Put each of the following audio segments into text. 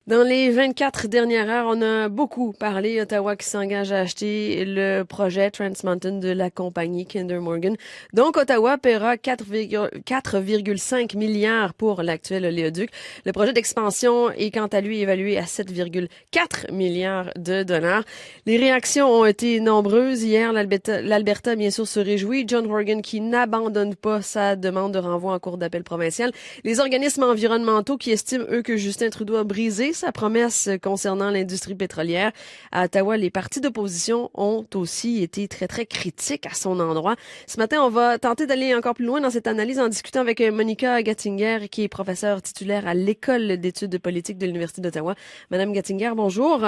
Dans les 24 dernières heures, on a beaucoup parlé. Ottawa qui s'engage à acheter le projet Trans Mountain de la compagnie Kinder Morgan. Donc, Ottawa paiera 4,5 milliards pour l'actuel oléoduc. Le projet d'expansion est quant à lui évalué à 7,4 milliards de dollars. Les réactions ont été nombreuses. Hier, l'Alberta, bien sûr, se réjouit. John Horgan qui n'abandonne pas sa demande de renvoi en cour d'appel provincial. Les organismes environnementaux qui estiment, eux, que Justin Trudeau a brisé sa promesse concernant l'industrie pétrolière. À Ottawa, les partis d'opposition ont aussi été très, très critiques à son endroit. Ce matin, on va tenter d'aller encore plus loin dans cette analyse en discutant avec Monica Gattinger, qui est professeure titulaire à l'École d'études politiques de l'Université d'Ottawa. Madame Gattinger, bonjour.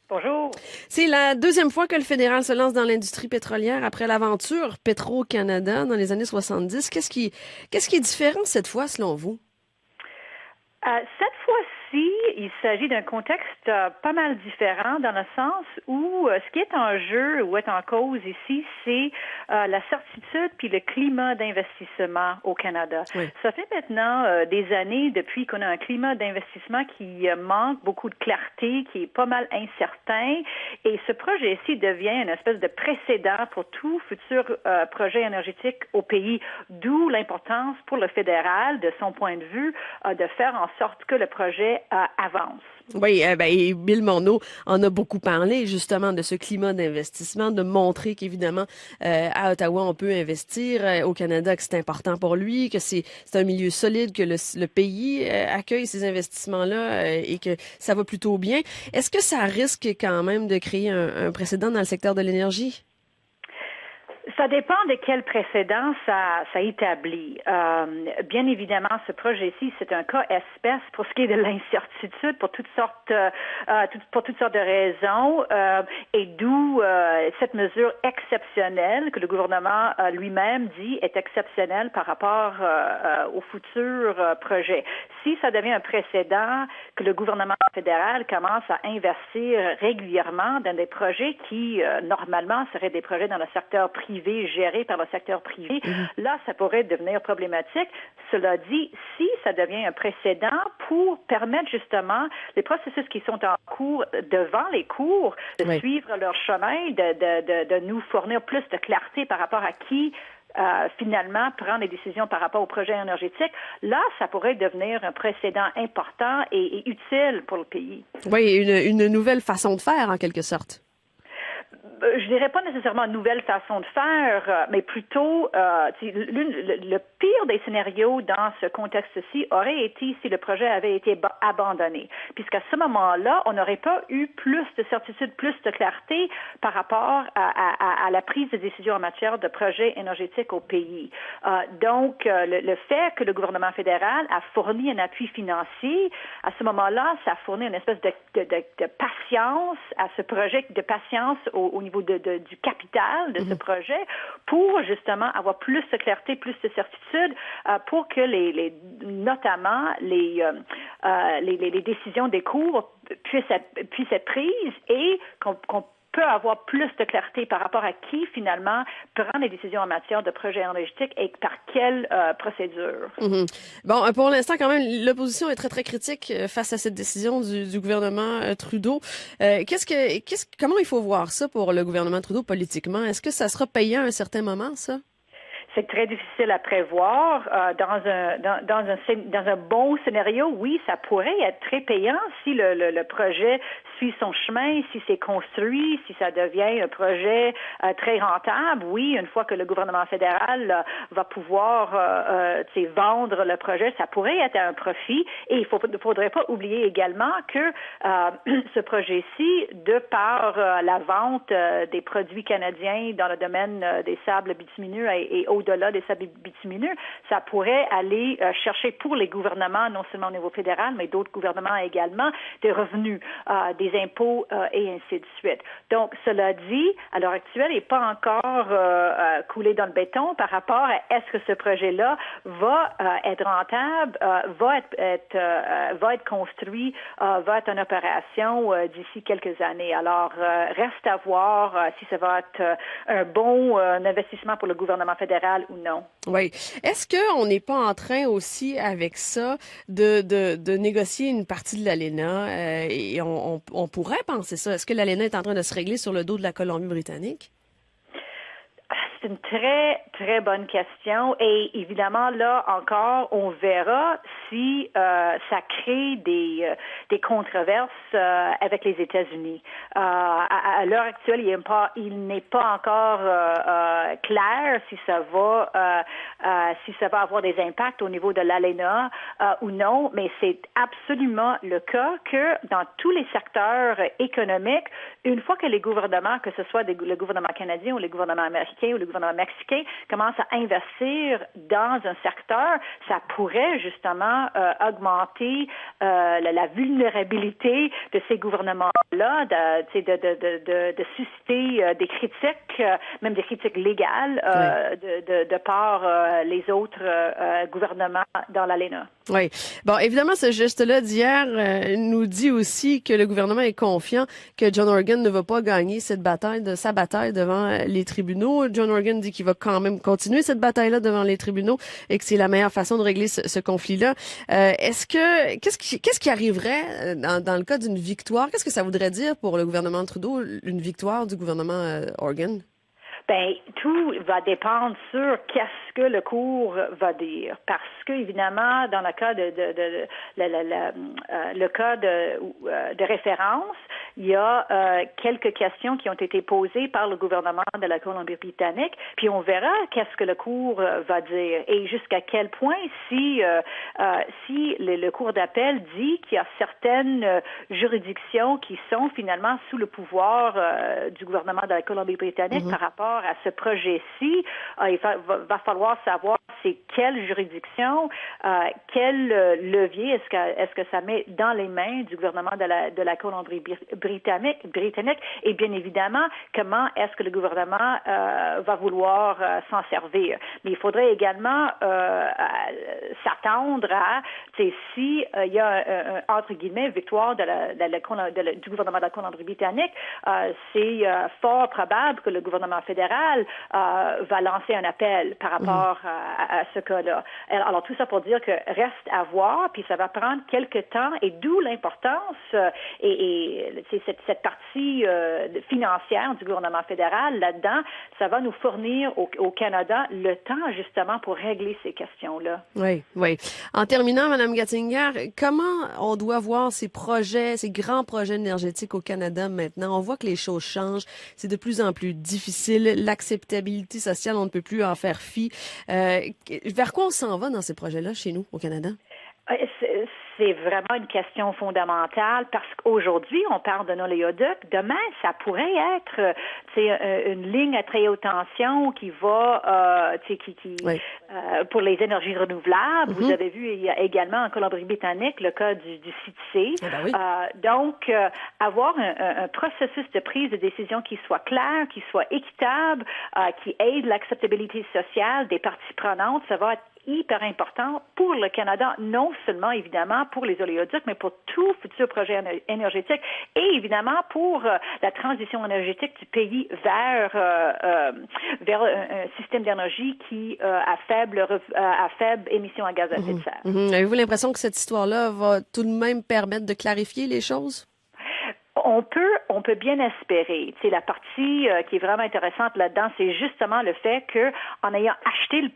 Bonjour. C'est la deuxième fois que le fédéral se lance dans l'industrie pétrolière après l'aventure Petro-Canada dans les années 70. Qu'est-ce qui est différent cette fois, selon vous? Cette fois-ci, il s'agit d'un contexte pas mal différent dans le sens où ce qui est en jeu ou est en cause ici, c'est la certitude puis le climat d'investissement au Canada. Oui. Ça fait maintenant des années depuis qu'on a un climat d'investissement qui manque beaucoup de clarté, qui est pas mal incertain, et ce projet-ci devient une espèce de précédent pour tout futur projet énergétique au pays, d'où l'importance pour le fédéral, de son point de vue, de faire en sorte que le projet avance. Oui, et Bill Morneau en a beaucoup parlé justement de ce climat d'investissement, de montrer qu'évidemment à Ottawa on peut investir, au Canada que c'est important pour lui, que c'est un milieu solide, que le pays accueille ces investissements-là et que ça va plutôt bien. Est-ce que ça risque quand même de créer un précédent dans le secteur de l'énergie? Ça dépend de quel précédent ça établit. Bien évidemment, ce projet-ci, c'est un cas espèce pour ce qui est de l'incertitude, pour toutes sortes de raisons, et d'où cette mesure exceptionnelle que le gouvernement lui-même dit est exceptionnelle par rapport au futur projet. Si ça devient un précédent que le gouvernement fédéral commence à investir régulièrement dans des projets qui, normalement, seraient des projets dans le secteur privé, gérés par le secteur privé, là, ça pourrait devenir problématique. Cela dit, si ça devient un précédent pour permettre justement les processus qui sont en cours devant les cours de Oui. suivre leur chemin, de nous fournir plus de clarté par rapport à qui finalement prendre des décisions par rapport au projet énergétique, là, ça pourrait devenir un précédent important et utile pour le pays. Oui, une nouvelle façon de faire en quelque sorte. Je dirais pas nécessairement une nouvelle façon de faire, mais plutôt le pire des scénarios dans ce contexte-ci aurait été si le projet avait été abandonné. Puisqu'à ce moment-là, on n'aurait pas eu plus de certitude, plus de clarté par rapport à la prise de décision en matière de projets énergétiques au pays. Donc, le fait que le gouvernement fédéral a fourni un appui financier, à ce moment-là, ça a fourni une espèce de patience à ce projet, de patience au niveau du capital de ce projet pour justement avoir plus de clarté, plus de certitude pour que notamment les décisions des cours puissent être prises et qu'on peut avoir plus de clarté par rapport à qui, finalement, prend les décisions en matière de projets énergétiques et par quelle procédure. Mhm. Bon, pour l'instant, quand même, l'opposition est très, très critique face à cette décision du gouvernement Trudeau. Comment il faut voir ça pour le gouvernement Trudeau politiquement? Est-ce que ça sera payant à un certain moment, ça? C'est très difficile à prévoir. Dans un bon scénario, oui, ça pourrait être très payant si le projet suit son chemin, si c'est construit, si ça devient un projet très rentable. Oui, une fois que le gouvernement fédéral va pouvoir vendre le projet, ça pourrait être un profit. Et il ne faudrait pas oublier également que ce projet-ci, de par la vente des produits canadiens dans le domaine des sables bitumineux et au-delà des sables bitumineux, ça pourrait aller chercher pour les gouvernements, non seulement au niveau fédéral, mais d'autres gouvernements également, des revenus, des des impôts et ainsi de suite. Donc, cela dit, à l'heure actuelle, il n'est pas encore coulé dans le béton par rapport à est-ce que ce projet-là va être rentable, va être construit, va être en opération d'ici quelques années. Alors, reste à voir si ça va être un bon investissement pour le gouvernement fédéral ou non. Oui. Est-ce qu'on n'est pas en train aussi, avec ça, de négocier une partie de l'ALENA? Et on pourrait penser ça. Est-ce que l'ALENA est en train de se régler sur le dos de la Colombie-Britannique? C'est une très, très bonne question. Et évidemment, là encore, on verra si ça crée des controverses avec les États-Unis. À l'heure actuelle, il n'est pas encore clair si ça va avoir des impacts au niveau de l'ALENA ou non, mais c'est absolument le cas que dans tous les secteurs économiques, une fois que les gouvernements, que ce soit le gouvernement canadien ou le gouvernement américain ou le gouvernement mexicain, commence à investir dans un secteur, ça pourrait justement augmenter la vulnérabilité de ces gouvernements-là, de susciter des critiques, même des critiques légales de par les autres gouvernements dans l'ALENA. Oui. Bon, évidemment, ce geste-là d'hier nous dit aussi que le gouvernement est confiant que John Horgan ne va pas gagner sa bataille devant les tribunaux. John Horgan dit qu'il va quand même continuer cette bataille-là devant les tribunaux et que c'est la meilleure façon de régler ce conflit-là. Qu'est-ce qui arriverait dans le cas d'une victoire? Qu'est-ce que ça voudrait dire pour le gouvernement Trudeau, une victoire du gouvernement Horgan? Ben, tout va dépendre sur qu'est-ce que le cours va dire, parce que évidemment, dans le cas le cas de référence, il y a quelques questions qui ont été posées par le gouvernement de la Colombie-Britannique, puis on verra qu'est-ce que le cours va dire et jusqu'à quel point si le cours d'appel dit qu'il y a certaines juridictions qui sont finalement sous le pouvoir du gouvernement de la Colombie-Britannique par rapport à ce projet-ci, il va falloir savoir c'est quelle juridiction, quel levier est-ce que ça met dans les mains du gouvernement de la Colombie-Britannique et bien évidemment comment est-ce que le gouvernement va vouloir s'en servir. Mais il faudrait également s'attendre à si il y a entre guillemets victoire du gouvernement de la Colombie-Britannique, c'est fort probable que le gouvernement fédéral va lancer un appel par rapport à ce cas-là. Alors, tout ça pour dire que reste à voir, puis ça va prendre quelques temps, et d'où l'importance et cette partie financière du gouvernement fédéral là-dedans, ça va nous fournir au Canada le temps justement pour régler ces questions-là. Oui, oui. En terminant, Mme Gattinger, comment on doit voir ces projets, ces grands projets énergétiques au Canada maintenant? On voit que les choses changent, c'est de plus en plus difficile, l'acceptabilité sociale, on ne peut plus en faire fi. Vers quoi on s'en va dans ces projets-là chez nous, au Canada? C'est vraiment une question fondamentale parce qu'aujourd'hui, on parle d'un oléoduc. Demain, ça pourrait être une ligne à très haute tension qui va pour les énergies renouvelables. Vous avez vu, il y a également en Colombie-Britannique le cas du site C. Donc, avoir un processus de prise de décision qui soit clair, qui soit équitable, qui aide l'acceptabilité sociale des parties prenantes, ça va être hyper important pour le Canada, non seulement évidemment pour les oléoducs, mais pour tout futur projet énergétique et évidemment pour la transition énergétique du pays vers un système d'énergie qui a faible émission à gaz à effet de serre. Avez-vous l'impression que cette histoire-là va tout de même permettre de clarifier les choses? On peut bien espérer. C'est la partie qui est vraiment intéressante là-dedans, c'est justement le fait que, en ayant acheté le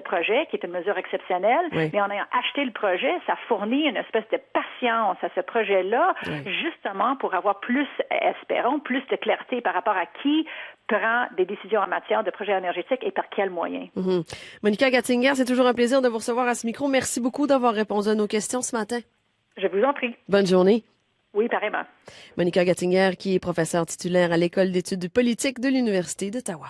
projet, qui est une mesure exceptionnelle, mais en ayant acheté le projet, ça fournit une espèce de patience à ce projet-là, justement pour avoir plus de clarté par rapport à qui prend des décisions en matière de projet énergétique et par quels moyens. Monica Gattinger, c'est toujours un plaisir de vous recevoir à ce micro. Merci beaucoup d'avoir répondu à nos questions ce matin. Je vous en prie. Bonne journée. Oui, pareillement. Monica Gattinger, qui est professeure titulaire à l'École d'études politiques de l'Université d'Ottawa.